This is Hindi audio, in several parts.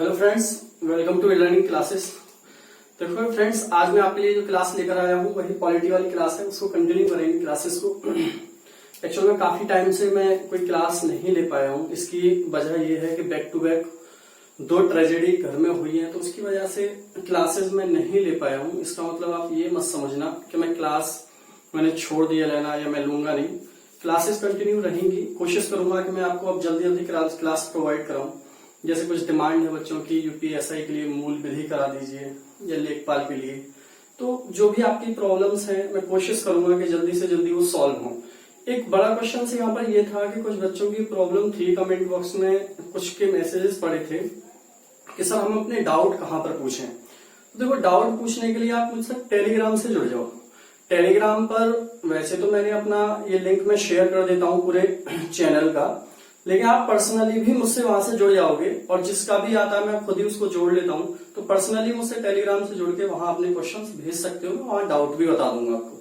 Hello friends, welcome to learning classes. देखो फ्रेंड्स, आज मैं आपके लिए जो क्लास लेकर आया हूँ वही पॉलिटी वाली क्लास है। उसको कंटिन्यू करेंगे क्लासेस को। एक्चुअल में काफी टाइम से मैं कोई क्लास नहीं ले पाया हूँ। इसकी वजह यह है कि बैक टू बैक दो ट्रेजेडी घर में हुई है, तो उसकी वजह से क्लासेस में नहीं ले पाया हूँ। इसका मतलब आप ये मत समझना कि मैं क्लास मैंने छोड़ दिया लेना या मैं लूंगा नहीं। क्लासेस कंटिन्यू रहेंगी। कोशिश करूंगा कि मैं आपको अब जल्दी जल्दी क्लास प्रोवाइड कराऊं। जैसे कुछ डिमांड है बच्चों की, यूपीएसआई के लिए मूल विधि करा दीजिए या लेखपाल के लिए, तो जो भी आपकी प्रॉब्लम्स हैं मैं कोशिश करूंगा कि जल्दी से जल्दी वो सॉल्व हो। एक बड़ा क्वेश्चन से यहाँ पर ये था कि कुछ बच्चों की प्रॉब्लम थी। कमेंट बॉक्स में कुछ के मैसेजेस पड़े थे कि सर हम अपने डाउट कहाँ पर पूछें। तो देखो, डाउट पूछने के लिए आप मुझसे टेलीग्राम से जुड़ जाओ। टेलीग्राम पर वैसे तो मैंने अपना ये लिंक में शेयर कर देता हूँ पूरे चैनल का, लेकिन आप पर्सनली भी मुझसे वहां से जुड़ जाओगे और जिसका भी आता है मैं खुद ही उसको जोड़ लेता हूँ। तो पर्सनली मुझसे टेलीग्राम से जुड़ के वहां अपने क्वेश्चंस भेज सकते हो, वहां डाउट भी बता दूंगा आपको।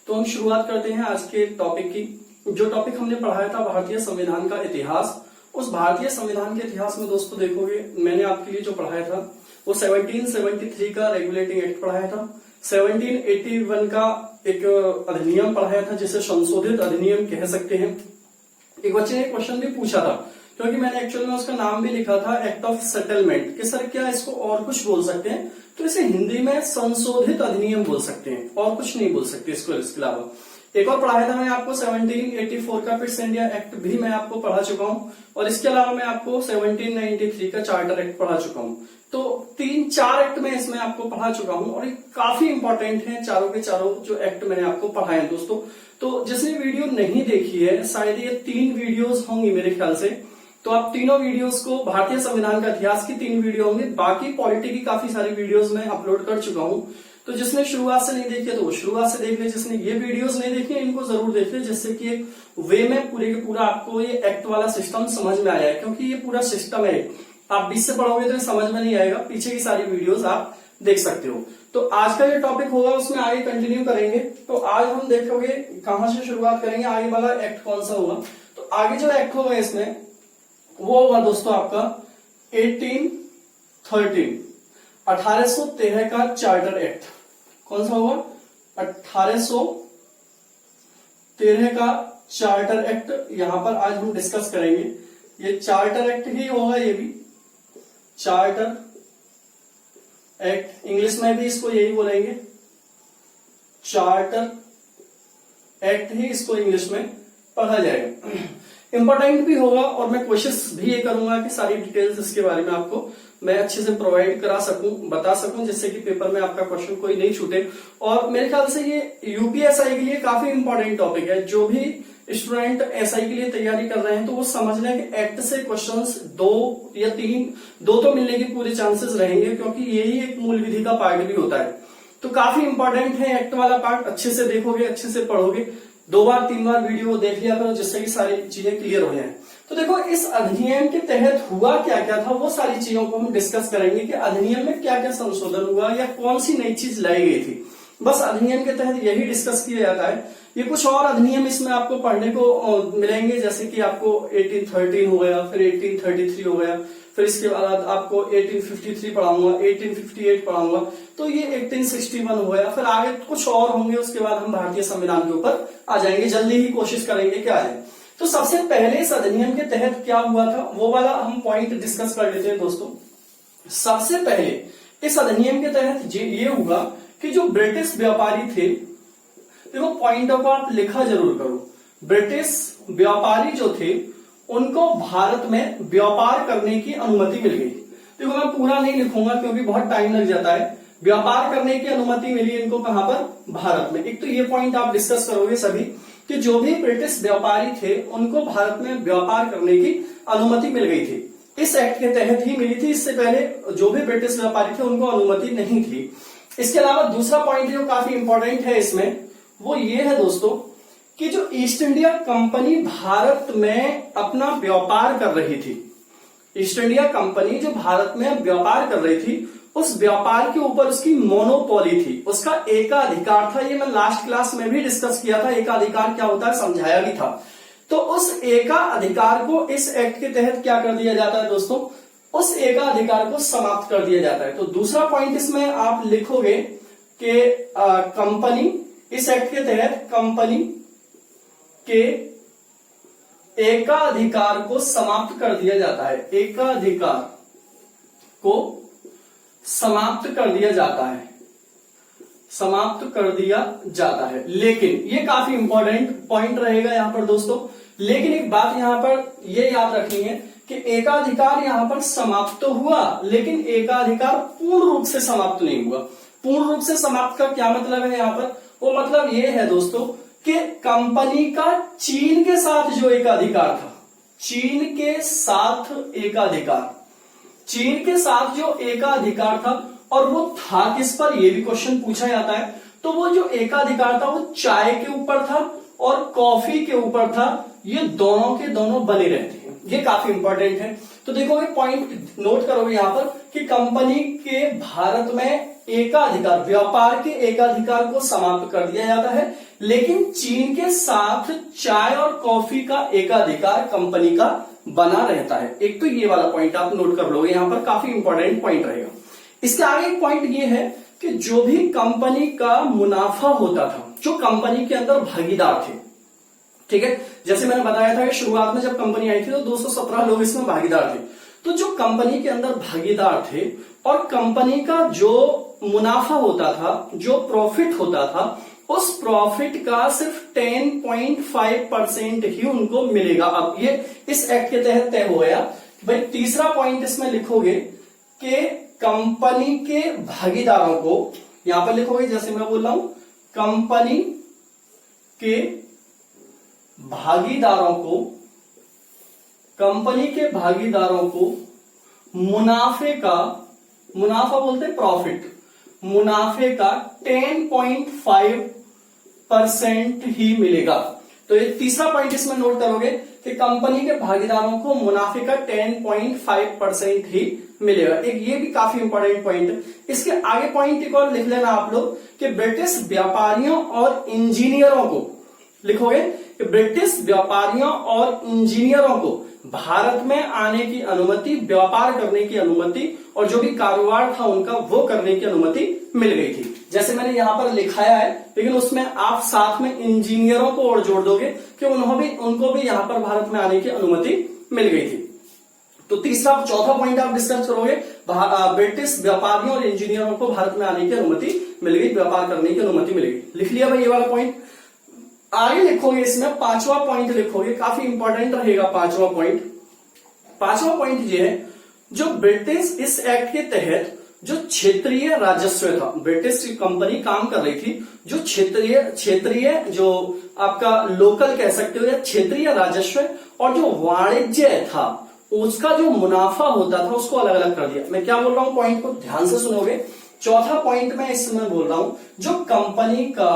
तो हम शुरुआत करते हैं आज के टॉपिक की। जो टॉपिक हमने पढ़ाया था भारतीय संविधान का इतिहास। उस भारतीय संविधान के इतिहास में दोस्तों देखोगे, मैंने आपके लिए जो पढ़ाया था वो 1773 का रेगुलेटिंग एक्ट पढ़ाया था। 1781 का एक अधिनियम पढ़ाया था जिसे संशोधित अधिनियम कह सकते हैं। एक बच्चे ने क्वेश्चन भी पूछा था, क्योंकि मैंने एक्चुअल में उसका नाम भी लिखा था एक्ट ऑफ सेटलमेंट, कि सर क्या इसको और कुछ बोल सकते हैं? तो इसे हिंदी में संशोधित अधिनियम बोल सकते हैं, और कुछ नहीं बोल सकते इसको। इसके अलावा एक और पढ़ाया था मैंने आपको 1784 का फिट्स इंडिया एक्ट भी मैं आपको पढ़ा चुका हूं, और इसके अलावा मैं आपको 1793 का चार्टर एक्ट पढ़ा चुका हूं। तो 3-4 एक्ट में इसमें आपको पढ़ा चुका हूं, और ये काफी इंपॉर्टेंट है चारों के चारों जो एक्ट मैंने आपको पढ़ाए हैं दोस्तों। तो जिसने वीडियो नहीं देखी है, शायद ये 3 वीडियोस होंगी मेरे ख्याल से, तो आप तीनों वीडियोस को, भारतीय संविधान का इतिहास की 3 वीडियो होंगे, बाकी पॉलिटी की काफी सारी वीडियोस मैं अपलोड कर चुका हूं। तो जिसने शुरुआत से नहीं देखी है तो वो शुरुआत से देख ले, जिसने ये वीडियोस नहीं देखी है इनको जरूर देख ले, जिससे कि एक वे में पूरे के पूरा आपको ये एक्ट वाला सिस्टम समझ में आ जाए। क्योंकि ये पूरा सिस्टम है, आप 20 से पढ़ोगे तो समझ में नहीं आएगा, पीछे की सारी वीडियोस आप देख सकते हो। तो आज का जो टॉपिक होगा उसमें आगे कंटिन्यू करेंगे। तो आज हम देखोगे कहां से शुरुआत करेंगे, आगे वाला एक्ट कौन सा होगा। तो आगे जो एक्ट होगा इसमें वो होगा दोस्तों आपका 1813 का चार्टर एक्ट। कौन सा होगा? 1813 का चार्टर एक्ट यहां पर आज हम डिस्कस करेंगे। ये चार्टर एक्ट ही होगा, ये भी चार्टर एक्ट, इंग्लिश में भी इसको यही बोलेंगे, चार्टर एक्ट ही इसको इंग्लिश में पढ़ा जाएगा। इंपॉर्टेंट भी होगा, और मैं कोशिश भी ये करूंगा कि सारी डिटेल्स इसके बारे में आपको मैं अच्छे से प्रोवाइड करा सकूं, बता सकूं, जिससे कि पेपर में आपका क्वेश्चन कोई नहीं छूटे। और मेरे ख्याल से ये यूपीएसआई के लिए काफी इंपॉर्टेंट टॉपिक है। जो भी स्टूडेंट एसआई के लिए तैयारी कर रहे हैं तो वो समझ लें कि एक्ट से क्वेश्चंस 2 या 3 तो मिलने के पूरे चांसेस रहेंगे, क्योंकि यही एक मूल विधि का पार्ट भी होता है। तो काफी इंपॉर्टेंट है एक्ट वाला पार्ट। अच्छे से देखोगे, अच्छे से पढ़ोगे, 2 बार 3 बार वीडियो देख लिया करो, जिससे कि सारी चीजें क्लियर हो जाए। तो देखो, इस अधिनियम के तहत हुआ क्या क्या था, वो सारी चीजों को हम डिस्कस करेंगे कि अधिनियम में क्या क्या संशोधन हुआ या कौन सी नई चीज लाई गई थी। बस अधिनियम के तहत यही डिस्कस किया जाता है। ये कुछ और अधिनियम इसमें आपको पढ़ने को मिलेंगे, जैसे कि आपको 1813 हो गया, फिर 1833 हो गया, फिर इसके बाद आपको 1853 पढ़ाऊंगा, 1858 पढ़ाऊंगा, तो ये 1861 हो गया, फिर आगे कुछ और होंगे। उसके बाद हम भारतीय संविधान के ऊपर आ जाएंगे, जल्दी ही कोशिश करेंगे कि आ जाए। तो सबसे पहले इस अधिनियम के तहत क्या हुआ था वो वाला हम पॉइंट डिस्कस कर लेते हैं दोस्तों। सबसे पहले इस अधिनियम के तहत ये हुआ कि जो ब्रिटिश व्यापारी थे, देखो पॉइंटों को आप लिखा जरूर करो, ब्रिटिश व्यापारी जो थे उनको भारत में व्यापार करने की अनुमति मिल गई। देखो मैं पूरा नहीं लिखूंगा क्योंकि बहुत टाइम लग जाता है। व्यापार करने की अनुमति मिली इनको, कहां पर? भारत में। एक तो ये पॉइंट आप डिस्कस करोगे सभी कि जो भी ब्रिटिश व्यापारी थे उनको भारत में व्यापार करने की अनुमति मिल गई थी। इस एक्ट के तहत ही मिली थी, इससे पहले जो भी ब्रिटिश व्यापारी थे उनको अनुमति नहीं थी। इसके अलावा दूसरा पॉइंट जो काफी इंपॉर्टेंट है इसमें वो ये है दोस्तों कि जो ईस्ट इंडिया कंपनी भारत में अपना व्यापार कर रही थी, ईस्ट इंडिया कंपनी जो भारत में व्यापार कर रही थी, उस व्यापार के ऊपर उसकी मोनोपोली थी, उसका एकाधिकार था। ये मैं लास्ट क्लास में भी डिस्कस किया था, एकाधिकार क्या होता है समझाया भी था। तो उस एकाधिकार को इस एक्ट के तहत क्या कर दिया जाता है दोस्तों? उस एकाधिकार को समाप्त कर दिया जाता है। तो दूसरा पॉइंट इसमें आप लिखोगे कि कंपनी, इस एक्ट के तहत कंपनी के एकाधिकार को समाप्त कर दिया जाता है, एकाधिकार को समाप्त कर दिया जाता है, समाप्त कर दिया जाता है। लेकिन ये काफी इंपॉर्टेंट पॉइंट रहेगा यहां पर दोस्तों, लेकिन एक बात यहां पर ये याद रखनी है कि एकाधिकार यहां पर समाप्त तो हुआ, लेकिन एकाधिकार पूर्ण रूप से समाप्त नहीं हुआ। पूर्ण रूप से समाप्त का क्या मतलब है यहां पर? वो मतलब ये है दोस्तों कि कंपनी का चीन के साथ जो एकाधिकार था, चीन के साथ एकाधिकार, चीन के साथ जो एकाधिकार था, और वो था किस पर, ये भी क्वेश्चन पूछा जाता है। तो वो जो एकाधिकार था वो चाय के ऊपर था और कॉफी के ऊपर था। ये दोनों के दोनों बने रहते हैं, ये काफी इंपॉर्टेंट है। तो देखोगे पॉइंट नोट करोगे यहां पर कि कंपनी के भारत में एकाधिकार, व्यापार के एकाधिकार को समाप्त कर दिया जाता है, लेकिन चीन के साथ चाय और कॉफी का एकाधिकार कंपनी का बना रहता है। एक तो ये वाला पॉइंट आप नोट कर लोगे, यहां पर काफी इंपॉर्टेंट पॉइंट रहेगा। इसके आगे एक पॉइंट ये है कि जो भी कंपनी का मुनाफा होता था, जो कंपनी के अंदर भागीदार थे, ठीक है, जैसे मैंने बताया था कि शुरुआत में जब कंपनी आई थी तो 217 लोग इसमें भागीदार थे। तो जो कंपनी के अंदर भागीदार थे और कंपनी का जो मुनाफा होता था, जो प्रॉफिट होता था, उस प्रॉफिट का सिर्फ 10.5% ही उनको मिलेगा। अब ये इस एक्ट के तहत तय हो गया। भाई तीसरा पॉइंट इसमें लिखोगे कि कंपनी के भागीदारों को, यहां पर लिखोगे जैसे मैं बोल रहा हूं, कंपनी के भागीदारों को, कंपनी के भागीदारों को मुनाफे का, मुनाफा बोलते हैं प्रॉफिट, मुनाफे का 10.5% ही मिलेगा। तो ये तीसरा पॉइंट इसमें नोट करोगे कि कंपनी के भागीदारों को मुनाफे का 10.5% ही मिलेगा। एक ये भी काफी इंपॉर्टेंट पॉइंट है। इसके आगे पॉइंट एक और लिख लेना आप लोग कि ब्रिटिश व्यापारियों और इंजीनियरों को, लिखोगे कि ब्रिटिश व्यापारियों और इंजीनियरों को भारत में आने की अनुमति, व्यापार करने की अनुमति और जो भी कारोबार था उनका वो करने की अनुमति मिल गई थी। जैसे मैंने यहां पर लिखाया है, लेकिन उसमें आप साथ में इंजीनियरों को और जोड़ दोगे कि उनको भी यहां पर भारत में आने की अनुमति मिल गई थी। तो तीसरा, चौथा पॉइंट आप डिस्कस करोगे, ब्रिटिश व्यापारियों और इंजीनियरों को भारत में आने की अनुमति मिल गई, व्यापार करने की अनुमति मिल गई। लिख लिया भाई ये वाला पॉइंट। आगे लिखोगे इसमें पांचवा पॉइंट लिखोगे, काफी इंपॉर्टेंट रहेगा पांचवा पॉइंट। पांचवा पॉइंट ये है, जो ब्रिटिश इस एक्ट के तहत जो क्षेत्रीय राजस्व था, ब्रिटिश कंपनी काम कर रही थी, जो क्षेत्रीय जो आपका लोकल कह सकते हो या क्षेत्रीय राजस्व और जो वाणिज्य था उसका जो मुनाफा होता था उसको अलग अलग कर दिया। मैं क्या बोल रहा हूं, पॉइंट को ध्यान से सुनोगे। चौथा पॉइंट में इसमें बोल रहा हूं, जो कंपनी का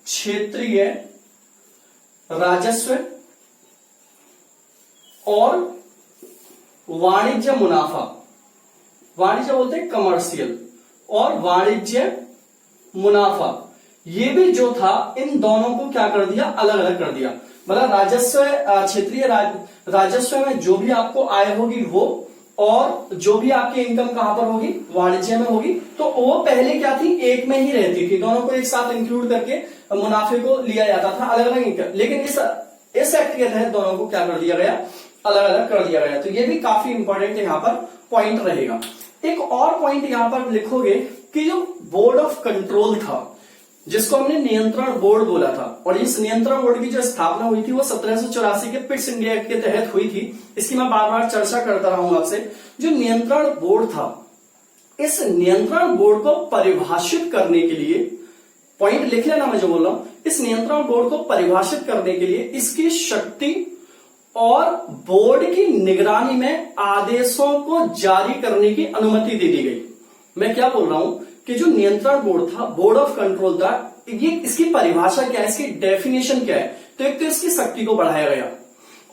क्षेत्रीय राजस्व और वाणिज्य मुनाफा, वाणिज्य बोलते हैं कमर्शियल, और वाणिज्य मुनाफा, ये भी जो था इन दोनों को क्या कर दिया, अलग अलग कर दिया। मतलब राजस्व, क्षेत्रीय राजस्व में जो भी आपको आय होगी वो, और जो भी आपकी इनकम कहां पर होगी, वाणिज्य में होगी, तो वो पहले क्या थी, एक में ही रहती थी, दोनों को एक साथ इंक्लूड करके मुनाफे को लिया जाता था, अलग अलग इनकम। लेकिन इस एक्ट के तहत दोनों को क्या कर दिया गया, अलग अलग कर दिया गया। तो ये भी काफी इंपॉर्टेंट यहां पर पॉइंट रहेगा। एक और पॉइंट यहां पर लिखोगे कि जो बोर्ड ऑफ कंट्रोल था, जिसको हमने नियंत्रण बोर्ड बोला था, और इस नियंत्रण बोर्ड की जो स्थापना हुई थी वो 1784 के पिट्स इंडिया एक्ट के तहत हुई थी। इसकी मैं बार बार चर्चा करता रहा हूं आपसे। जो नियंत्रण बोर्ड था, इस नियंत्रण बोर्ड को परिभाषित करने के लिए, पॉइंट लिख लेना मैं जो बोल रहा हूं, इस नियंत्रण बोर्ड को परिभाषित करने के लिए इसकी शक्ति और बोर्ड की निगरानी में आदेशों को जारी करने की अनुमति दे दी गई। मैं क्या बोल रहा हूं कि जो नियंत्रण बोर्ड था, बोर्ड ऑफ कंट्रोल था, ये इसकी परिभाषा क्या है, इसकी डेफिनेशन क्या है, तो एक तो इसकी शक्ति को बढ़ाया गया,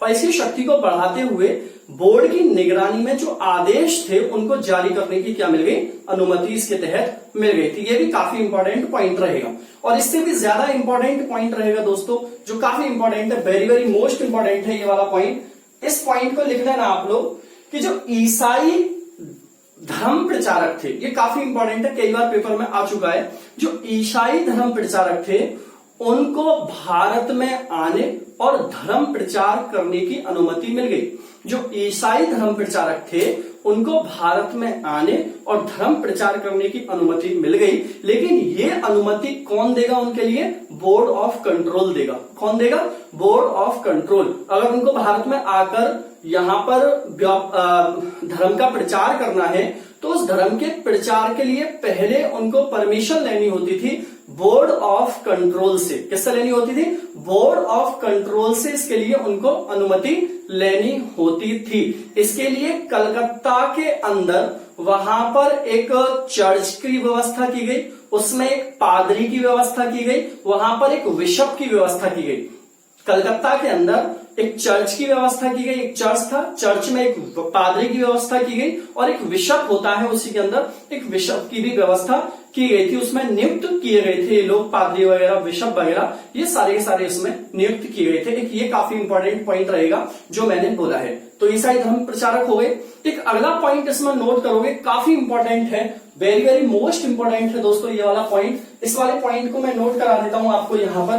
और इसकी शक्ति को बढ़ाते हुए बोर्ड की निगरानी में जो आदेश थे उनको जारी करने की क्या मिल गई, अनुमति इसके तहत मिल गई थी। ये भी काफी इंपॉर्टेंट पॉइंट रहेगा। और इससे भी ज्यादा इंपॉर्टेंट पॉइंट रहेगा दोस्तों, जो काफी इंपॉर्टेंट है, वेरी वेरी मोस्ट इंपॉर्टेंट है ये वाला पॉइंट। इस पॉइंट को लिख लेना आप लोग कि जो ईसाई धर्म प्रचारक थे, ये काफी इंपॉर्टेंट है, कई बार पेपर में आ चुका है। जो ईसाई धर्म प्रचारक थे उनको भारत में आने और धर्म प्रचार करने की अनुमति मिल गई। जो ईसाई धर्म प्रचारक थे उनको भारत में आने और धर्म प्रचार करने की अनुमति मिल गई, लेकिन ये अनुमति कौन देगा उनके लिए? बोर्ड ऑफ कंट्रोल देगा। कौन देगा? Board of control. अगर उनको भारत में आकर यहां पर धर्म का प्रचार करना है तो उस धर्म के प्रचार के लिए पहले उनको परमिशन लेनी होती थी बोर्ड ऑफ कंट्रोल से। किससे लेनी होती थी? बोर्ड ऑफ कंट्रोल से इसके लिए उनको अनुमति लेनी होती थी। इसके लिए कलकत्ता के अंदर वहां पर एक चर्च की व्यवस्था की गई, उसमें एक पादरी की व्यवस्था की गई, वहां पर एक बिशप की व्यवस्था की गई। कलकत्ता के अंदर एक चर्च की व्यवस्था की गई, एक चर्च था, चर्च में एक पादरी की व्यवस्था की गई और एक बिशप होता है, उसी के अंदर एक बिशप की भी व्यवस्था की गई थी। उसमें नियुक्त किए गए थे लोग, पादरी वगैरह, बिशप वगैरह, ये सारे के सारे इसमें नियुक्त किए गए थे। एक ये काफी इंपॉर्टेंट पॉइंट रहेगा जो मैंने बोला है। तो ईसाई धर्म प्रचारक हो गए। एक अगला पॉइंट इसमें नोट करोगे, काफी इंपॉर्टेंट है, वेरी वेरी मोस्ट इंपॉर्टेंट है दोस्तों ये वाला पॉइंट। इस वाले पॉइंट को मैं नोट करा देता हूं आपको यहां पर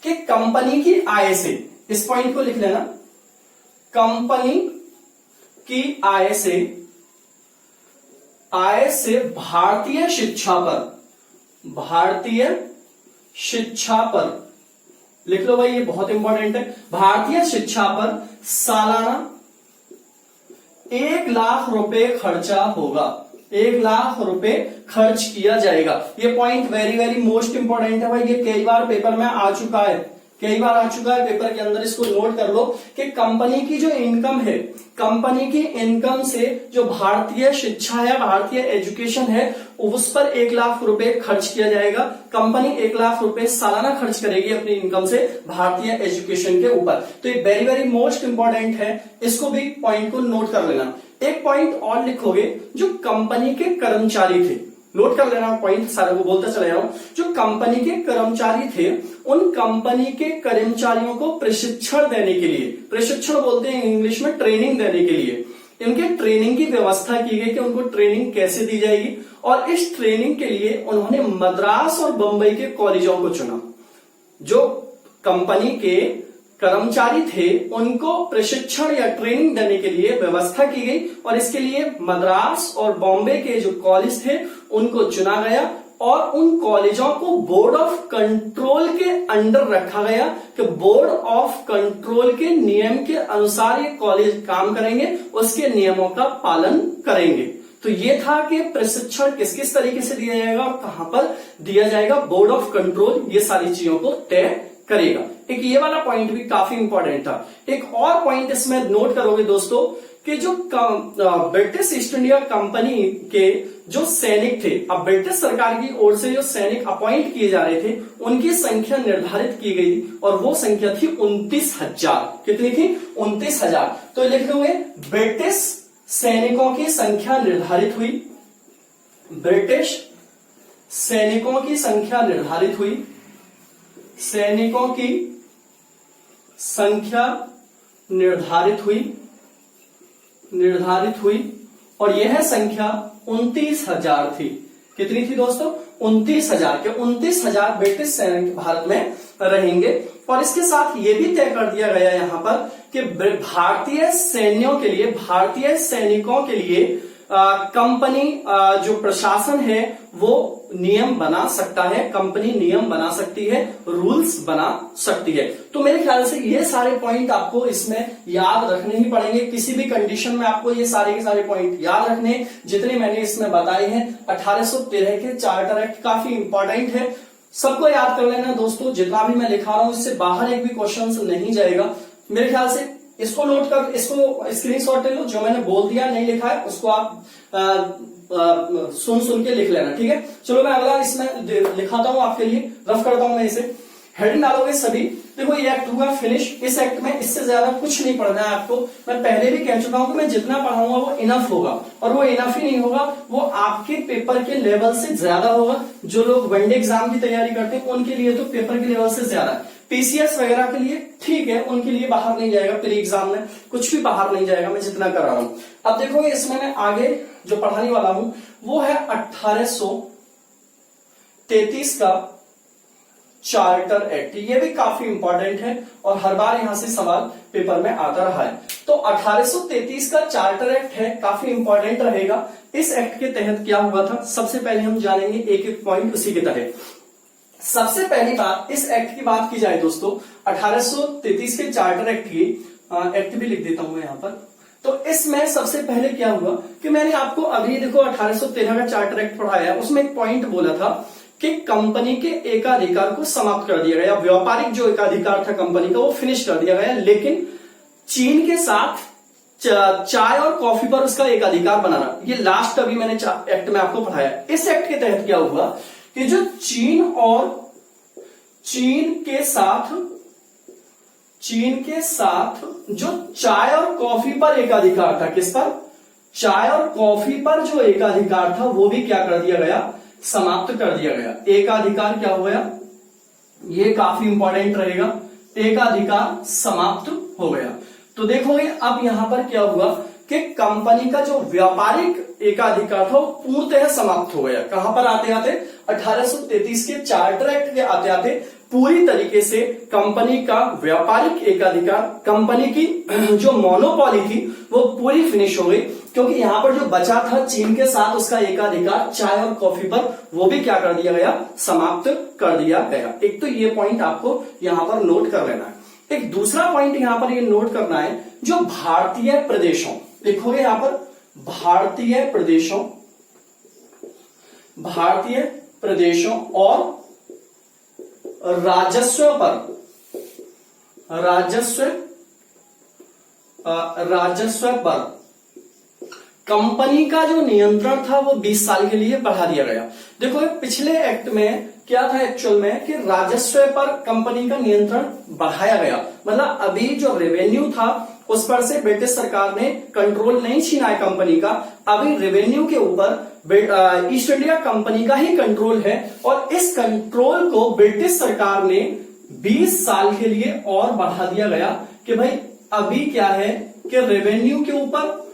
कि कंपनी की आय से, इस पॉइंट को लिख लेना, कंपनी की आय से भारतीय शिक्षा पर लिख लो भाई, ये बहुत इंपॉर्टेंट है। भारतीय शिक्षा पर सालाना 1 लाख रुपए खर्चा होगा, 1 लाख रुपए खर्च किया जाएगा। ये point very very most important है भाई, ये कई बार पेपर में आ चुका है, कई बार आ चुका है पेपर के अंदर। इसको नोट कर लो कि कंपनी की जो इनकम है, कंपनी की इनकम से जो भारतीय शिक्षा है, भारतीय एजुकेशन है, उस पर 1 लाख रुपए खर्च किया जाएगा। कंपनी 1 लाख रुपए सालाना खर्च करेगी अपनी इनकम से भारतीय एजुकेशन के ऊपर। तो ये वेरी वेरी मोस्ट इंपॉर्टेंट है, इसको भी पॉइंट को नोट कर लेना। एक पॉइंट और लिखोगे, जो कंपनी के कर्मचारी थे, नोट कर लेना पॉइंट, सारे को बोलता चला जाऊं। जो कंपनी के कर्मचारी थे, उन कंपनी के कर्मचारियों को प्रशिक्षण देने के लिए, प्रशिक्षण बोलते हैं इंग्लिश में, ट्रेनिंग देने के लिए, इनके ट्रेनिंग की व्यवस्था की गई कि उनको ट्रेनिंग कैसे दी जाएगी। और इस ट्रेनिंग के लिए उन्होंने मद्रास और बंबई के कॉलेजों को चुना। जो कंपनी के कर्मचारी थे उनको प्रशिक्षण या ट्रेनिंग देने के लिए व्यवस्था की गई और इसके लिए मद्रास और बॉम्बे के जो कॉलेज थे उनको चुना गया और उन कॉलेजों को बोर्ड ऑफ कंट्रोल के अंडर रखा गया कि बोर्ड ऑफ कंट्रोल के नियम के अनुसार ये कॉलेज काम करेंगे, उसके नियमों का पालन करेंगे। तो ये था कि प्रशिक्षण किस किस तरीके से दिया जाएगा और कहां पर दिया जाएगा, बोर्ड ऑफ कंट्रोल ये सारी चीजों को तय करेगा। एक ये वाला पॉइंट भी काफी इंपॉर्टेंट था। एक और पॉइंट इसमें नोट करोगे दोस्तों कि जो ब्रिटिश ईस्ट इंडिया कंपनी के जो सैनिक थे, अब ब्रिटिश सरकार की ओर से जो सैनिक अपॉइंट किए जा रहे थे उनकी संख्या निर्धारित की गई और वो संख्या थी 29,000। कितनी थी? 29,000। तो लिख दोगे ब्रिटिश सैनिकों की संख्या निर्धारित हुई, ब्रिटिश सैनिकों की संख्या निर्धारित हुई, सैनिकों की संख्या निर्धारित हुई और यह संख्या 29,000 थी। कितनी थी दोस्तों? 29,000 के 29,000 ब्रिटिश सैनिक भारत में रहेंगे। और इसके साथ ये भी तय कर दिया गया यहां पर कि भारतीय सैन्यों के लिए, भारतीय सैनिकों के लिए कंपनी जो प्रशासन है वो नियम बना सकता है, कंपनी नियम बना सकती है, रूल्स बना सकती है। तो मेरे ख्याल से ये सारे पॉइंट आपको इसमें याद रखने ही पड़ेंगे, किसी भी कंडीशन में आपको ये सारे के सारे पॉइंट याद रखने, जितने मैंने इसमें बताए हैं। 1813 के चार्टर एक्ट काफी इंपॉर्टेंट है, सबको याद कर लेना दोस्तों। जितना भी मैं लिखा रहा हूं इससे बाहर एक भी क्वेश्चन नहीं जाएगा मेरे ख्याल से। इसको नोट कर, इसको स्क्रीनशॉट ले लो, जो मैंने बोल दिया नहीं लिखा है उसको आप सुन के लिख लेना, ठीक है। चलो मैं अगला इसमें लिखाता हूं आपके लिए, रफ करता हूं मैं इसे। हेडिंग डालोगे सभी। देखो ये एक्ट हुआ फिनिश। इस एक्ट में इससे ज्यादा कुछ नहीं पढ़ना है आपको। मैं पहले भी कह चुका हूं कि मैं जितना पढ़ाऊंगा वो इनफ होगा, और वो इनफ ही नहीं होगा, वो आपके पेपर के लेवल से ज्यादा होगा। जो लोग वनडे एग्जाम की तैयारी करते हैं उनके लिए तो पेपर के लेवल से ज्यादा है। पीसीएस वगैरह के लिए ठीक है, उनके लिए बाहर नहीं जाएगा, प्री एग्जाम में कुछ भी बाहर नहीं जाएगा, मैं जितना करा रहा हूं। अब देखोगे इसमें मैं आगे जो पढ़ाने वाला हूं वो है 1833 का चार्टर एक्ट। ये भी काफी इंपॉर्टेंट है और हर बार यहां से सवाल पेपर में आता रहा है। तो 1833 का चार्टर एक्ट है, काफी इंपॉर्टेंट रहेगा। इस एक्ट के तहत क्या हुआ था, सबसे पहले हम जानेंगे एक एक पॉइंट उसी के तहत। सबसे पहली बात, इस एक्ट की बात की जाए दोस्तों, 1833 के चार्टर एक्ट की, एक्ट भी लिख देता हूं मैं यहां पर। तो इसमें सबसे पहले क्या हुआ कि मैंने आपको अभी देखो 1813 का चार्टर एक्ट पढ़ाया, उसमें एक पॉइंट बोला था कि कंपनी के एकाधिकार को समाप्त कर दिया गया, व्यापारिक जो एकाधिकार था कंपनी का वो फिनिश कर दिया गया, लेकिन चीन के साथ चाय और कॉफी पर उसका एकाधिकार बनाना, ये लास्ट अभी मैंने एक्ट में आपको पढ़ाया। इस एक्ट के तहत क्या हुआ कि जो चीन के साथ जो चाय और कॉफी पर एकाधिकार था, किस पर, चाय और कॉफी पर जो एकाधिकार था वो भी क्या कर दिया गया, समाप्त कर दिया गया। एकाधिकार क्या हो गया, ये काफी इंपॉर्टेंट रहेगा, एकाधिकार समाप्त हो गया। तो देखोगे अब यहां पर क्या हुआ कि कंपनी का जो व्यापारिक एकाधिकार था वो पूर्णतः समाप्त हो गया। कहां पर आते आते 1833 के चार्टर एक्ट के आते आते पूरी तरीके से कंपनी का व्यापारिक एकाधिकार, कंपनी की जो मोनोपोली थी वो पूरी फिनिश हो गई, क्योंकि यहां पर जो बचा था चीन के साथ उसका एकाधिकार चाय और कॉफी पर, वो भी क्या कर दिया गया, समाप्त कर दिया गया। एक तो ये पॉइंट आपको यहां पर नोट कर लेना है। एक दूसरा पॉइंट यहां पर ये नोट करना है, जो भारतीय प्रदेशों, देखोगे यहां पर भारतीय प्रदेशों और राजस्व पर कंपनी का जो नियंत्रण था वो 20 साल के लिए बढ़ा दिया गया। देखो पिछले एक्ट में क्या था एक्चुअल में कि राजस्व पर कंपनी का नियंत्रण बढ़ाया गया, मतलब अभी जो रेवेन्यू था उस पर से ब्रिटिश सरकार ने कंट्रोल नहीं छीना है कंपनी का, अभी रेवेन्यू के ऊपर ईस्ट इंडिया कंपनी का ही कंट्रोल है, और इस कंट्रोल को ब्रिटिश सरकार ने 20 साल के लिए और बढ़ा दिया गया कि भाई अभी क्या है कि रेवेन्यू के ऊपर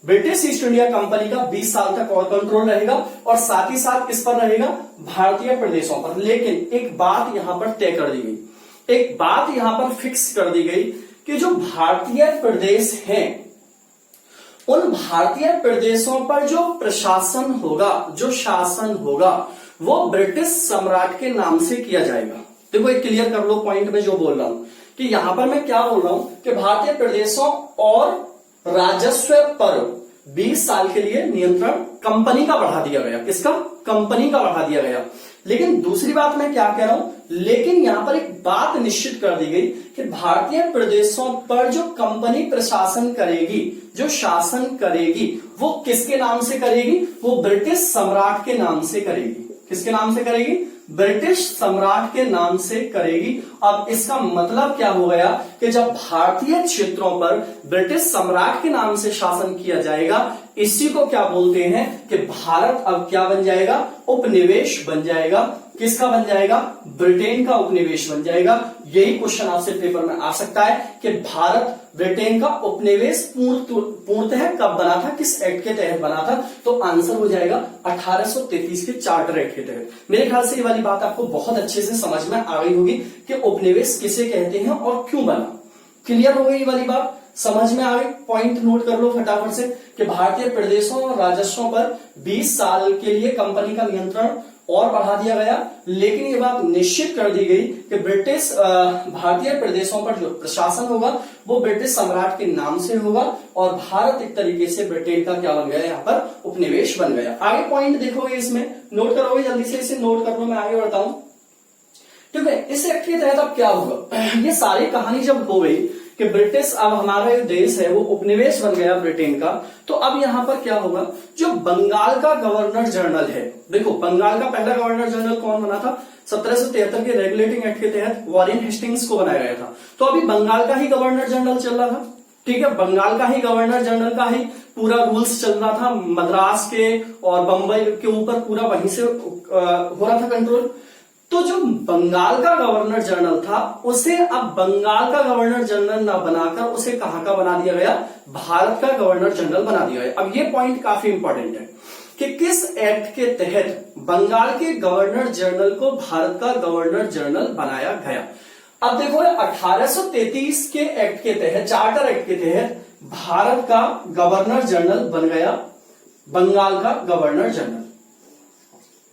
ब्रिटिश ईस्ट इंडिया कंपनी का 20 साल तक और कंट्रोल रहेगा, और साथ ही साथ इस पर रहेगा भारतीय प्रदेशों पर। लेकिन एक बात यहां पर तय कर दी गई, एक बात यहां पर फिक्स कर दी गई कि जो भारतीय प्रदेश हैं उन भारतीय प्रदेशों पर जो प्रशासन होगा, जो शासन होगा, वो ब्रिटिश सम्राट के नाम से किया जाएगा। देखो एक क्लियर कर लो पॉइंट में जो बोल रहा हूं कि यहां पर मैं क्या बोल रहा हूं कि भारतीय प्रदेशों और राजस्व पर 20 साल के लिए नियंत्रण कंपनी का बढ़ा दिया गया। किसका? कंपनी का बढ़ा दिया गया। लेकिन दूसरी बात मैं क्या कह रहा हूं, लेकिन यहां पर एक बात निश्चित कर दी गई कि भारतीय प्रदेशों पर जो कंपनी प्रशासन करेगी, जो शासन करेगी, वो किसके नाम से करेगी, वो ब्रिटिश सम्राट के नाम से करेगी। किसके नाम से करेगी? ब्रिटिश सम्राट के नाम से करेगी। अब इसका मतलब क्या हो गया कि जब भारतीय क्षेत्रों पर ब्रिटिश सम्राट के नाम से शासन किया जाएगा, इसी को क्या बोलते हैं कि भारत अब क्या बन जाएगा? उपनिवेश बन जाएगा। किसका बन जाएगा? ब्रिटेन का उपनिवेश बन जाएगा। यही क्वेश्चन आपसे पेपर में आ सकता है कि भारत ब्रिटेन का उपनिवेश पूर्णतः कब बना था, किस एक्ट के तहत बना था? तो आंसर हो जाएगा 1833 के चार्टर एक्ट के तहत। मेरे ख्याल से ये वाली बात आपको बहुत अच्छे से समझ में आ गई होगी कि उपनिवेश किसे कहते हैं और क्यों बना। क्लियर हो गई ये वाली बात, समझ में आ गई? पॉइंट नोट कर लो फटाफट से कि भारतीय प्रदेशों और राजस्वों पर 20 साल के लिए कंपनी का नियंत्रण और बढ़ा दिया गया, लेकिन ये बात निश्चित कर दी गई कि ब्रिटिश भारतीय प्रदेशों पर जो प्रशासन होगा वो ब्रिटिश सम्राट के नाम से होगा, और भारत एक तरीके से ब्रिटेन का क्या बन गया, यहाँ पर उपनिवेश बन गया। आगे पॉइंट देखोगे, इसमें नोट करोगे, जल्दी से इसे नोट कर लो, मैं आगे बढ़ता हूं। ठीक है, इस एक्ट के तहत अब क्या होगा, ये सारी कहानी जब हो गई कि ब्रिटिश अब हमारा जो देश है वो उपनिवेश बन गया ब्रिटेन का, तो अब यहां पर क्या होगा, जो बंगाल का गवर्नर जनरल है, देखो बंगाल का पहला गवर्नर जनरल कौन बना था? 1773 के रेगुलेटिंग एक्ट के तहत वॉरेन हेस्टिंग्स को बनाया गया था। तो अभी बंगाल का ही गवर्नर जनरल चल रहा था। ठीक है, बंगाल का ही गवर्नर जनरल का ही पूरा रूल्स चल रहा था, मद्रास के और बंबई के ऊपर पूरा वहीं से हो रहा था कंट्रोल। तो जो बंगाल का गवर्नर जनरल था उसे अब बंगाल का गवर्नर जनरल ना बनाकर उसे कहां का बना दिया गया, भारत का गवर्नर जनरल बना दिया गया। अब ये पॉइंट काफी इंपॉर्टेंट है कि किस एक्ट के तहत बंगाल के गवर्नर जनरल को भारत का गवर्नर जनरल बनाया गया। अब देखो 1833 के एक्ट के तहत, चार्टर एक्ट के तहत भारत का गवर्नर जनरल बन गया बंगाल का गवर्नर जनरल।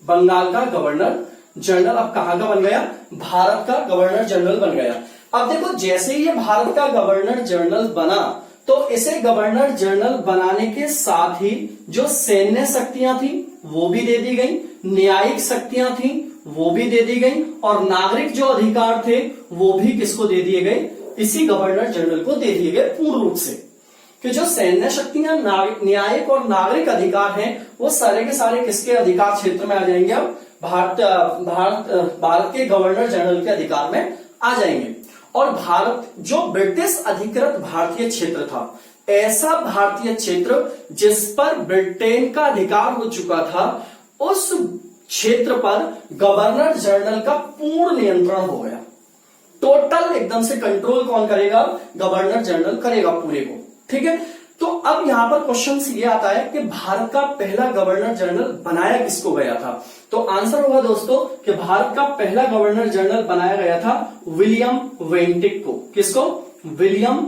बंगाल का गवर्नर जनरल अब कहां का बन गया, भारत का गवर्नर जनरल बन गया। अब देखो जैसे ही ये भारत का गवर्नर जनरल बना तो इसे गवर्नर जनरल बनाने के साथ ही जो सैन्य शक्तियां थी वो भी दे दी गई, न्यायिक शक्तियां थी वो भी दे दी गई, और नागरिक जो अधिकार थे वो भी किसको दे दिए गए, इसी गवर्नर जनरल को दे दिए गए पूर्ण रूप से। कि जो सैन्य शक्तियां, न्यायिक और नागरिक अधिकार हैं वो सारे के सारे किसके अधिकार क्षेत्र में आ जाएंगे, अब भारत के गवर्नर जनरल के अधिकार में आ जाएंगे। और भारत जो ब्रिटिश अधिकृत भारतीय क्षेत्र था, ऐसा भारतीय क्षेत्र जिस पर ब्रिटेन का अधिकार हो चुका था, उस क्षेत्र पर गवर्नर जनरल का पूर्ण नियंत्रण हो गया। टोटल एकदम से कंट्रोल कौन करेगा, गवर्नर जनरल करेगा पूरे को। ठीक है, तो अब यहां पर क्वेश्चन ये आता है कि भारत का पहला गवर्नर जनरल बनाया किसको गया था। तो आंसर होगा दोस्तों कि भारत का पहला गवर्नर जनरल बनाया गया था विलियम बेंटिक को। किसको, विलियम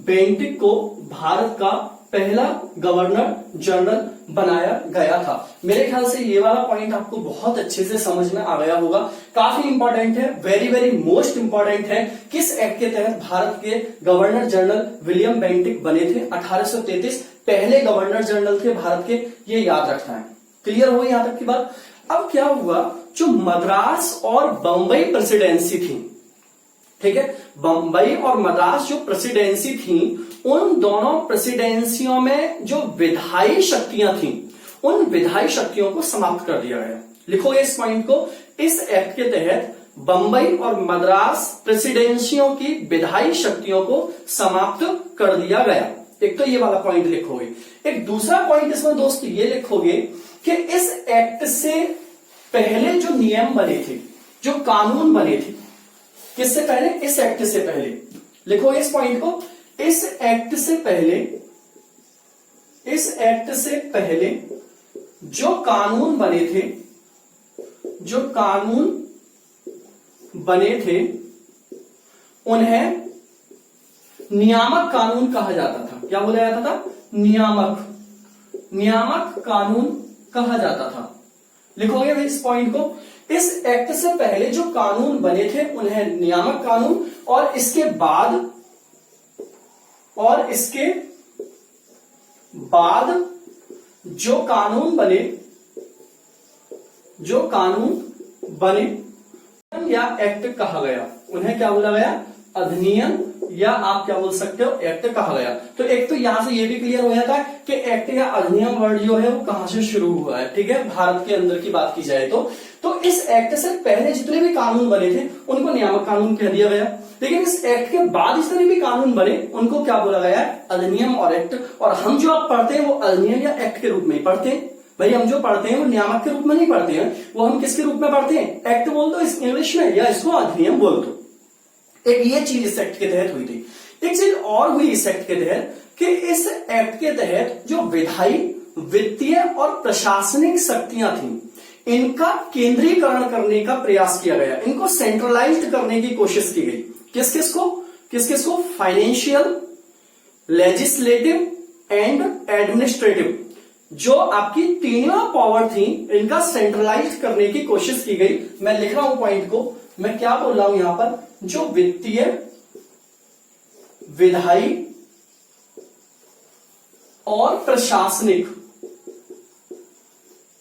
बेंटिक को भारत का पहला गवर्नर जनरल बनाया गया था। मेरे ख्याल से ये वाला पॉइंट आपको बहुत अच्छे से समझ में आ गया होगा। काफी इंपॉर्टेंट है, वेरी वेरी मोस्ट इंपॉर्टेंट है। किस एक्ट के तहत भारत के गवर्नर जनरल विलियम बेंटिक बने थे, 1833 पहले गवर्नर जनरल थे भारत के, ये याद रखना है। क्लियर हो यहां तक की बात। अब क्या हुआ, जो मद्रास और बंबई प्रेसिडेंसी थी, ठीक है, बंबई और मद्रास जो प्रेसिडेंसी थी, उन दोनों प्रेसिडेंसियों में जो विधायी शक्तियां थी उन विधायी शक्तियों को समाप्त कर दिया गया। लिखोगे इस पॉइंट को, इस एक्ट के तहत बंबई और मद्रास प्रेसिडेंसियों की विधायी शक्तियों को समाप्त कर दिया गया। एक तो ये वाला पॉइंट लिखोगे। एक दूसरा पॉइंट इसमें दोस्त ये लिखोगे कि इस एक्ट से पहले जो नियम बने थे, जो कानून बने थे, किससे पहले, इस एक्ट से पहले। लिखोगे इस पॉइंट को, इस एक्ट से पहले, इस एक्ट से पहले जो कानून बने थे, जो कानून बने थे उन्हें नियामक कानून कहा जाता था। क्या बोला जाता था, नियामक, नियामक कानून कहा जाता था। लिखोगे भाई इस पॉइंट को, इस एक्ट से पहले जो कानून बने थे उन्हें नियामक कानून, और इसके बाद जो कानून बने, जो कानून बने या एक्ट कहा गया, उन्हें क्या बोला गया, अधिनियम, या आप क्या बोल सकते हो, एक्ट कहा गया। तो एक तो यहां से ये भी क्लियर हो जाता है कि एक्ट या अधिनियम वर्ड जो है वो कहां से शुरू हुआ है। ठीक है, भारत के अंदर की बात की जाए तो इस एक्ट से पहले जितने भी कानून बने थे उनको नियामक कानून कह दिया गया, लेकिन इस एक्ट के बाद जितने भी कानून बने उनको क्या बोला गया है, अधिनियम और एक्ट। और हम जो आप पढ़ते हैं वो अधिनियम या एक्ट के रूप में ही पढ़ते हैं। भाई हम जो पढ़ते हैं वो नियामक के रूप में नहीं पढ़ते हैं, वो हम किसके रूप में पढ़ते हैं, एक्ट बोल दो इस इंग्लिश में, या इसको अधिनियम बोल दो। एक ये चीज इस एक्ट के तहत हुई थी। एक चीज और हुई इस एक्ट के तहत कि इस एक्ट के तहत जो विधायी, वित्तीय और प्रशासनिक शक्तियां थी, इनका केंद्रीकरण करने का प्रयास किया गया, इनको सेंट्रलाइज्ड करने की कोशिश की गई। किस किस को, फाइनेंशियल, लेजिस्लेटिव एंड एडमिनिस्ट्रेटिव, जो आपकी तीनों पावर थी इनका सेंट्रलाइज करने की कोशिश की गई। मैं लिख रहा हूं पॉइंट को, मैं क्या बोल रहा हूं यहां पर, जो वित्तीय, विधायी और प्रशासनिक,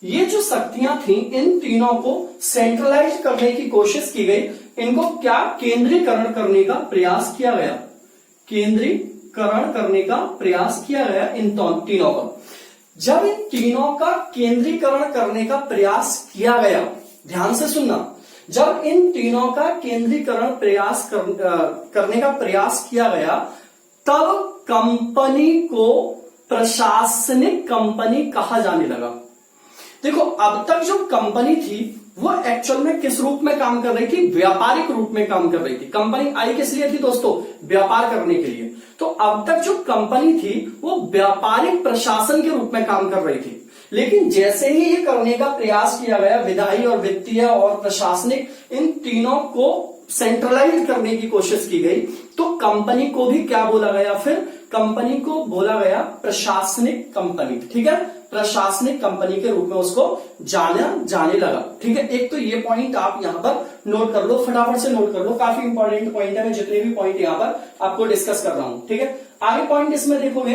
ये जो शक्तियां थी इन तीनों को सेंट्रलाइज करने की कोशिश की गई। इनको क्या, केंद्रीकरण करने का प्रयास किया गया, केंद्रीकरण करने का प्रयास किया गया इन तीनों का। जब इन तीनों का केंद्रीकरण करने का प्रयास किया गया, ध्यान से सुनना, जब इन तीनों का केंद्रीकरण करने का प्रयास किया गया, तब कंपनी को प्रशासनिक कंपनी कहा जाने लगा। देखो अब तक जो कंपनी थी वो एक्चुअल में किस रूप में काम कर रही थी? व्यापारिक रूप में काम कर रही थी। कंपनी आई किस लिए थी दोस्तों? व्यापार करने के लिए। तो अब तक जो कंपनी थी वो व्यापारिक प्रशासन के रूप में काम कर रही थी, लेकिन जैसे ही ये करने का प्रयास किया गया, विधायी और वित्तीय और प्रशासनिक इन तीनों को सेंट्रलाइज करने की कोशिश की गई, तो कंपनी को भी क्या बोला गया? फिर कंपनी को बोला गया प्रशासनिक कंपनी। ठीक है, प्रशासनिक कंपनी के रूप में उसको जाना जाने लगा। ठीक है, एक तो ये पॉइंट आप यहां पर नोट कर लो, फटाफट से नोट कर लो, काफी इंपॉर्टेंट पॉइंट है। मैं जितने भी पॉइंट यहां पर आपको डिस्कस कर रहा हूं। ठीक है, आगे पॉइंट इसमें देखोगे,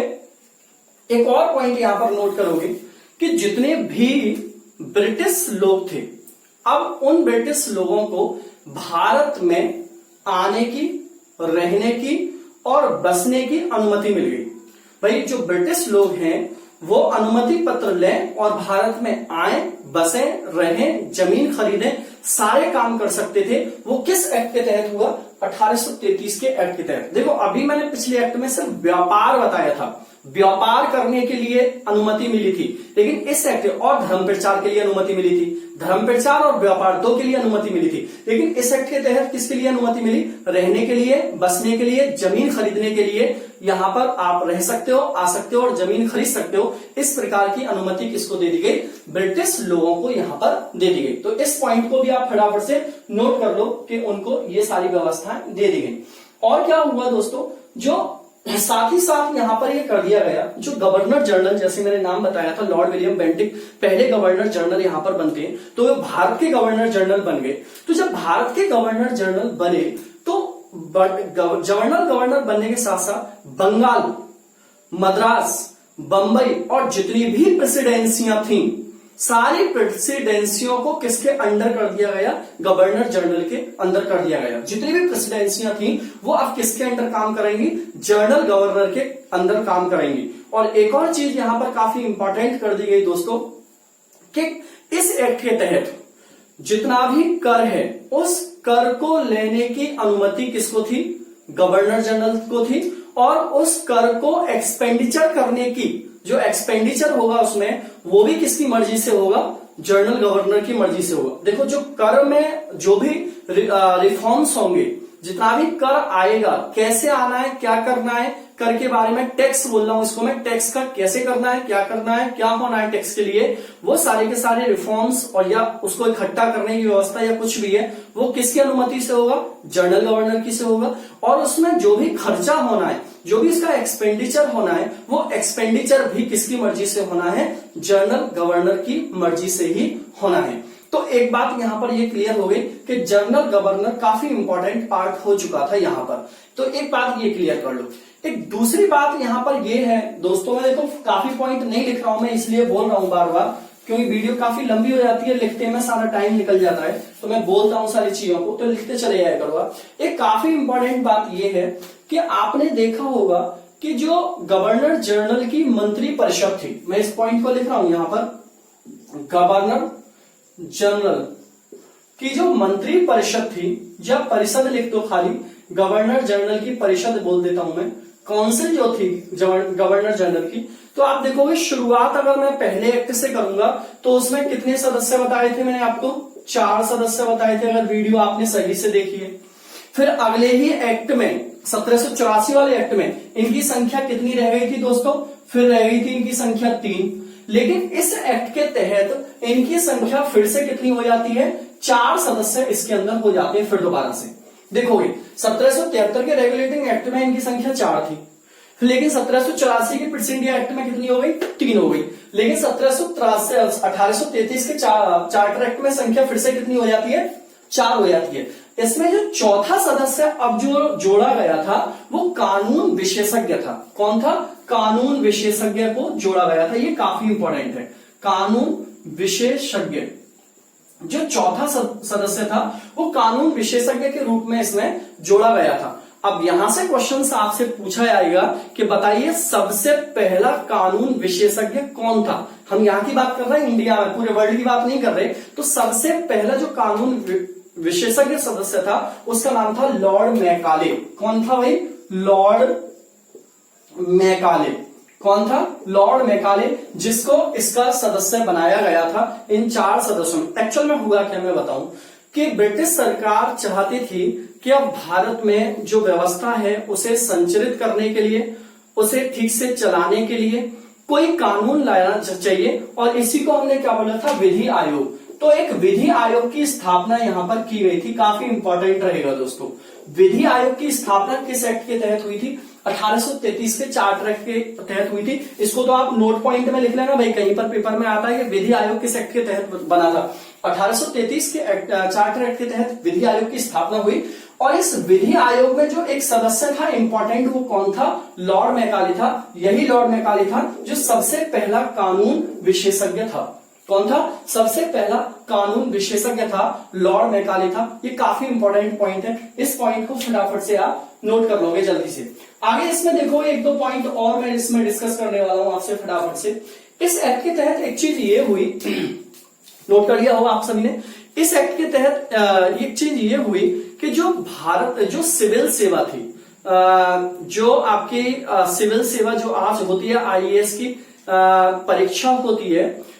एक और पॉइंट यहां पर नोट करोगे कि जितने भी ब्रिटिश लोग थे, अब उन ब्रिटिश लोगों को भारत में आने की, रहने की और बसने की अनुमति मिल गई। भाई जो ब्रिटिश लोग हैं वो अनुमति पत्र लें और भारत में आए, बसें, रहें, जमीन खरीदें, सारे काम कर सकते थे। वो किस एक्ट के तहत हुआ? 1833 के एक्ट के तहत। देखो अभी मैंने पिछले एक्ट में सिर्फ व्यापार बताया था, व्यापार करने के लिए अनुमति मिली थी, लेकिन इस एक्ट और धर्म प्रचार के लिए अनुमति मिली थी। धर्म प्रचार और व्यापार दो के लिए अनुमति मिली थी, लेकिन इस एक्ट के तहत किसके लिए अनुमति मिली? रहने के लिए, बसने के लिए, जमीन खरीदने के लिए। यहां पर आप रह सकते हो, आ सकते हो और जमीन खरीद सकते हो। इस प्रकार की अनुमति किसको दे दी गई? ब्रिटिश लोगों को यहां पर दे दी गई। तो इस पॉइंट को भी आप फटाफट से नोट कर लो कि उनको ये सारी व्यवस्थाएं दे दी गई। और क्या हुआ दोस्तों, जो साथ ही साथ यहां पर ये कर दिया गया, जो गवर्नर जनरल, जैसे मैंने नाम बताया था, लॉर्ड विलियम बेंटिक पहले गवर्नर जनरल यहां पर बनते हैं, तो वे भारत के गवर्नर जनरल बन गए। तो जब भारत के गवर्नर जनरल बने तो गवर्नर बनने के साथ साथ बंगाल, मद्रास, बंबई और जितनी भी प्रेसिडेंसियां थीं, सारी प्रेसिडेंसियों को किसके अंडर कर दिया गया? गवर्नर जनरल के अंदर कर दिया गया। जितनी भी प्रेसिडेंसियां थी वो अब किसके अंडर काम करेंगी? जनरल गवर्नर के अंदर काम करेंगी। और एक और चीज यहां पर काफी इंपॉर्टेंट कर दी गई दोस्तों कि इस एक्ट के तहत जितना भी कर है उस कर को लेने की अनुमति किसको थी? गवर्नर जनरल को थी। और उस कर को एक्सपेंडिचर करने की, जो एक्सपेंडिचर होगा उसमें, वो भी किसकी मर्जी से होगा? जनरल गवर्नर की मर्जी से होगा। देखो जो कर में जो भी रिफॉर्म्स होंगे, जितना भी कर आएगा, कैसे आना है, क्या करना है, कर के बारे में टैक्स बोल रहा हूं इसको मैं, टैक्स का कैसे करना है, क्या करना है, क्या होना है टैक्स के लिए, वो सारे के सारे रिफॉर्म्स और या उसको इकट्ठा करने की व्यवस्था या कुछ भी है, वो किसकी अनुमति से होगा? जनरल गवर्नर की से होगा। और उसमें जो भी खर्चा होना है, जो भी इसका एक्सपेंडिचर होना है, वो एक्सपेंडिचर भी किसकी मर्जी से होना है? जनरल गवर्नर की मर्जी से ही होना है। तो एक बात यहां पर ये क्लियर हो गई कि जनरल गवर्नर काफी इंपॉर्टेंट पार्ट हो चुका था यहां पर। तो एक बात ये क्लियर कर लो। एक दूसरी बात यहां पर ये है दोस्तों, मैं देखो काफी पॉइंट नहीं लिख रहा हूं, मैं इसलिए बोल रहा हूं बार बार क्योंकि वीडियो काफी लंबी हो जाती है, लिखते में सारा टाइम निकल जाता है, तो मैं बोलता हूं सारी चीजों को, तो लिखते चले जाया करूंगा। एक काफी इंपॉर्टेंट बात यह है कि आपने देखा होगा कि जो गवर्नर जनरल की मंत्री परिषद थी, मैं इस पॉइंट को लिख रहा हूं यहां पर, गवर्नर जनरल की जो मंत्री परिषद थी, जब परिषद लिख दो खाली, गवर्नर जनरल की परिषद बोल देता हूं मैं, काउंसिल जो थी गवर्नर जनरल की, तो आप देखोगे शुरुआत अगर मैं पहले एक्ट से करूंगा तो उसमें कितने सदस्य बताए थे? मैंने आपको 4 सदस्य बताए थे, अगर वीडियो आपने सही से देखी है। फिर अगले ही एक्ट में 1784 वाले एक्ट में इनकी संख्या कितनी रह गई थी दोस्तों? फिर रह गई थी इनकी संख्या 3। लेकिन इस एक्ट के तहत इनकी संख्या फिर से कितनी हो जाती है? 4 सदस्य इसके अंदर हो जाते हैं। फिर दोबारा से देखोगे 1773 के रेगुलेटिंग एक्ट में इनकी संख्या 4 थी, लेकिन 1784 के प्रिंस इंडिया एक्ट में कितनी हो गई? 3 हो गई। लेकिन 1833 के चार्टर एक्ट में संख्या फिर से कितनी हो जाती है? 4 हो जाती है। इसमें जो चौथा सदस्य अब जो जोड़ा गया था वो कानून विशेषज्ञ था। कौन था? कानून विशेषज्ञ को जोड़ा गया था। ये काफी इंपॉर्टेंट है। कानून विशेषज्ञ, जो चौथा सदस्य था वो कानून विशेषज्ञ के रूप में इसमें जोड़ा गया था। अब यहां से क्वेश्चन आपसे पूछा जाएगा कि बताइए सबसे पहला कानून विशेषज्ञ कौन था? हम यहां की बात कर रहे हैं, इंडिया में, पूरे वर्ल्ड की बात नहीं कर रहे। तो सबसे पहला जो कानून विशेषज्ञ सदस्य था उसका नाम था लॉर्ड मैकाले। कौन था भाई? Lord Macaulay. कौन था? लॉर्ड मैकाले, जिसको इसका सदस्य बनाया गया था इन 4 सदस्यों में। एक्चुअल में हुआ क्या मैं बताऊं कि ब्रिटिश सरकार चाहती थी कि अब भारत में जो व्यवस्था है उसे संचालित करने के लिए, उसे ठीक से चलाने के लिए कोई कानून लाना चाहिए, और इसी को हमने क्या बोला था? विधि आयोग। तो एक विधि आयोग की स्थापना यहां पर की गई थी, काफी इंपॉर्टेंट रहेगा दोस्तों। विधि आयोग की स्थापना किस एक्ट के तहत हुई थी? 1833 के चार्टर एक्ट के तहत हुई थी। इसको तो आप नोट पॉइंट में लिख लेना भाई, कहीं पर पेपर में आता है कि विधि आयोग किस एक्ट के तहत बना था। 1833 के चार्टर एक्ट के तहत विधि आयोग की स्थापना हुई, और इस विधि आयोग में जो एक सदस्य था इंपॉर्टेंट, वो कौन था? लॉर्ड मैकाले था। यही लॉर्ड मैकाले था जो सबसे पहला कानून विशेषज्ञ था। कौन था? सबसे पहला कानून विशेषज्ञ था, लॉर्ड मैकाले था। ये काफी इंपॉर्टेंट पॉइंट है, इस पॉइंट को फटाफट से आप नोट कर लोगे जल्दी से। आगे इसमें देखो 1-2 पॉइंट और मैं इसमें डिस्कस करने वाला हूं आपसे फटाफट से। इस एक्ट के तहत एक चीज ये हुई, नोट कर लिया होगा आप सभी ने। इस एक्ट के तहत एक चीज ये हुई कि जो सिविल सेवा थी, जो आपकी सिविल सेवा जो आज होती है, आईएएस की परीक्षा होती है,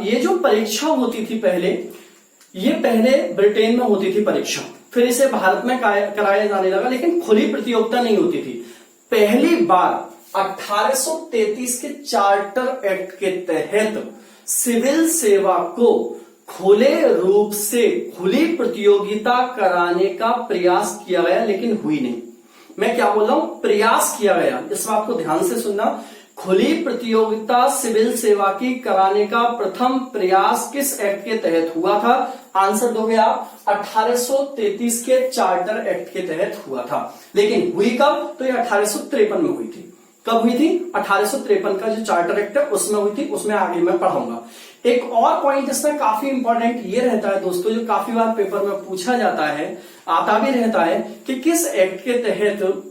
ये जो परीक्षा होती थी पहले, ये पहले ब्रिटेन में होती थी परीक्षा, फिर इसे भारत में कराया जाने लगा, लेकिन खुली प्रतियोगिता नहीं होती थी। पहली बार 1833 के चार्टर एक्ट के तहत सिविल सेवा को खुले रूप से खुली प्रतियोगिता कराने का प्रयास किया गया, लेकिन हुई नहीं। मैं क्या बोल रहा हूं? प्रयास किया गया, इस बात को ध्यान से सुनना। खुली प्रतियोगिता सिविल सेवा की कराने का प्रथम प्रयास किस एक्ट के तहत हुआ था? आंसर दोगे आप, 1833 के चार्टर एक्ट के तहत हुआ था। लेकिन हुई कब? तो ये 1853 में हुई थी। कब हुई थी? 1853 का जो चार्टर एक्ट है उसमें हुई थी, उसमें आगे मैं पढ़ाऊंगा। एक और पॉइंट इसमें काफी इंपॉर्टेंट ये रहता है दोस्तों, जो काफी बार पेपर में पूछा जाता है, आता भी रहता है, कि किस एक्ट के तहत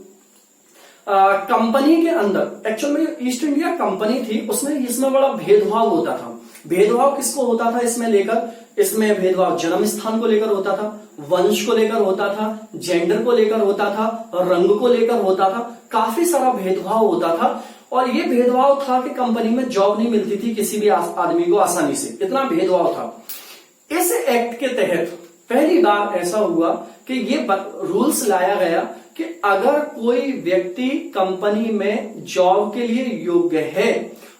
कंपनी के अंदर, एक्चुअल में ईस्ट इंडिया कंपनी थी उसमें इसमें बड़ा भेदभाव होता था। भेदभाव किसको होता था इसमें लेकर? इसमें भेदभाव जन्म स्थान को लेकर होता था, वंश को लेकर होता था, जेंडर को लेकर होता था, रंग को लेकर होता था, काफी सारा भेदभाव होता था। और ये भेदभाव था कि कंपनी में जॉब नहीं मिलती थी किसी भी आदमी को आसानी से, इतना भेदभाव था। इस एक्ट के तहत पहली बार ऐसा हुआ कि ये रूल्स लाया गया कि अगर कोई व्यक्ति कंपनी में जॉब के लिए योग्य है,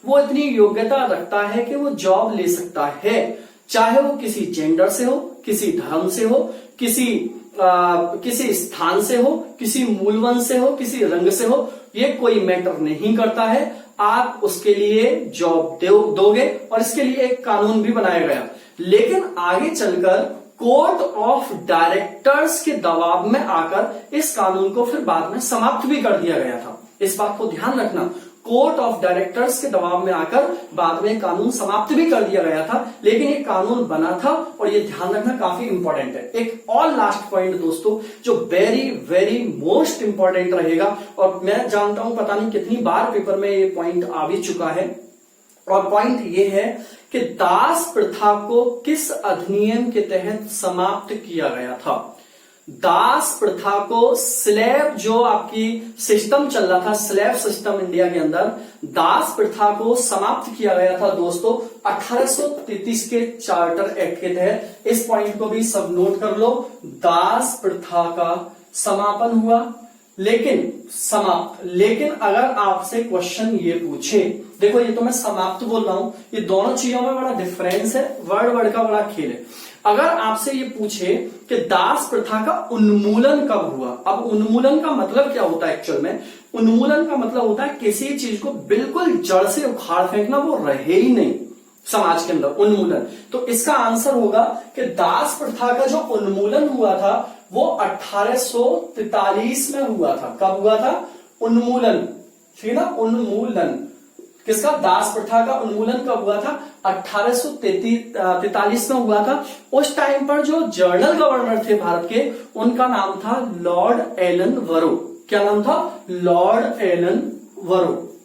वो इतनी योग्यता रखता है कि वो जॉब ले सकता है, चाहे वो किसी जेंडर से हो, किसी धर्म से हो, किसी स्थान से हो, किसी मूल वंश से हो, किसी रंग से हो, ये कोई मैटर नहीं करता है, आप उसके लिए जॉब दोगे। और इसके लिए एक कानून भी बनाया गया, लेकिन आगे चलकर कोर्ट ऑफ डायरेक्टर्स के दबाव में आकर इस कानून को फिर बाद में समाप्त भी कर दिया गया था। इस बात को ध्यान रखना, कोर्ट ऑफ डायरेक्टर्स के दबाव में आकर बाद में कानून समाप्त भी कर दिया गया था, लेकिन ये कानून बना था, और ये ध्यान रखना काफी इंपॉर्टेंट है। एक और लास्ट पॉइंट दोस्तों जो वेरी वेरी मोस्ट इंपॉर्टेंट रहेगा, और मैं जानता हूं पता नहीं कितनी बार पेपर में ये पॉइंट आ भी चुका है, और पॉइंट ये है कि दास प्रथा को किस अधिनियम के तहत समाप्त किया गया था? दास प्रथा को, स्लेव जो आपकी सिस्टम चल रहा था, स्लेव सिस्टम इंडिया के अंदर, दास प्रथा को समाप्त किया गया था दोस्तों 1833 के चार्टर एक्ट के तहत। इस पॉइंट को भी सब नोट कर लो, दास प्रथा का समापन हुआ, लेकिन अगर आपसे क्वेश्चन ये पूछे, देखो ये तो मैं समाप्त बोल रहा हूं, ये दोनों चीजों में बड़ा डिफरेंस है, वर्ड का बड़ा खेल है। अगर आपसे ये पूछे कि दास प्रथा का उन्मूलन कब हुआ, अब उन्मूलन का मतलब क्या होता है? एक्चुअल में उन्मूलन का मतलब होता है किसी चीज को बिल्कुल जड़ से उखाड़ फेंकना, वो रहे ही नहीं समाज के अंदर, उन्मूलन। तो इसका आंसर होगा कि दास प्रथा का जो उन्मूलन हुआ था वो 1843 में हुआ था। कब हुआ था? उन्मूलन, ठीक है ना, उन्मूलन किसका? दास प्रथा का उन्मूलन कब हुआ था? 1843 में हुआ था। उस टाइम पर जो जनरल गवर्नर थे भारत के, उनका नाम था लॉर्ड एलन वरो। क्या नाम था? लॉर्ड एलन वरो,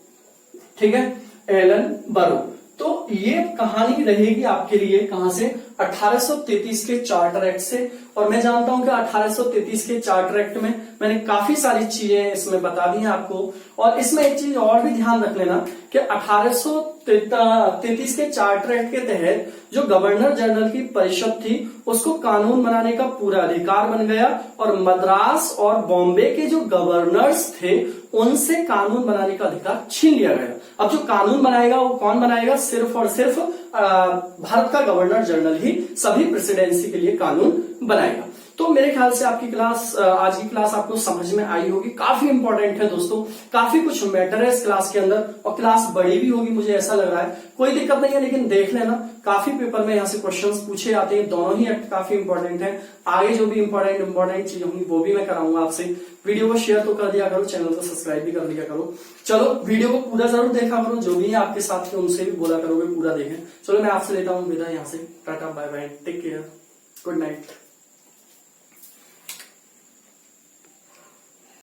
ठीक है, एलन वरो। तो ये कहानी रहेगी आपके लिए कहां से, 1833 के चार्टर एक्ट से। और मैं जानता हूं कि 1833 के चार्टर एक्ट में मैंने काफी सारी चीजें इसमें बता दी हैं आपको। और इसमें एक चीज और भी ध्यान रख लेना कि 1833 के चार्टर एक्ट के तहत जो गवर्नर जनरल की परिषद थी उसको कानून बनाने का पूरा अधिकार बन गया, और मद्रास और बॉम्बे के जो गवर्नर्स थे उनसे कानून बनाने का अधिकार छीन लिया गया। अब जो कानून बनाएगा वो कौन बनाएगा, सिर्फ और सिर्फ भारत का गवर्नर जनरल ही सभी प्रेसिडेंसी के लिए कानून बनाएगा। तो मेरे ख्याल से आपकी क्लास, आज की क्लास आपको समझ में आई होगी। काफी इंपॉर्टेंट है दोस्तों, काफी कुछ मैटर है इस क्लास के अंदर, और क्लास बड़ी भी होगी मुझे ऐसा लग रहा है। कोई दिक्कत नहीं है, लेकिन देख लेना काफी पेपर में यहाँ से क्वेश्चंस पूछे जाते हैं। दोनों ही एक्ट काफी इंपॉर्टेंट है। आगे जो भी इंपॉर्टेंट चीज होंगी वो भी मैं कराऊंगा आपसे। वीडियो को शेयर तो कर दिया करो, चैनल को सब्सक्राइब भी कर दिया करो। चलो वीडियो को पूरा जरूर देखा करो, जो भी है आपके साथ उनसे भी बोला करोगे पूरा देखें। चलो मैं आपसे लेता हूँ विदा यहाँ से। Tata bye bye, take care, good night.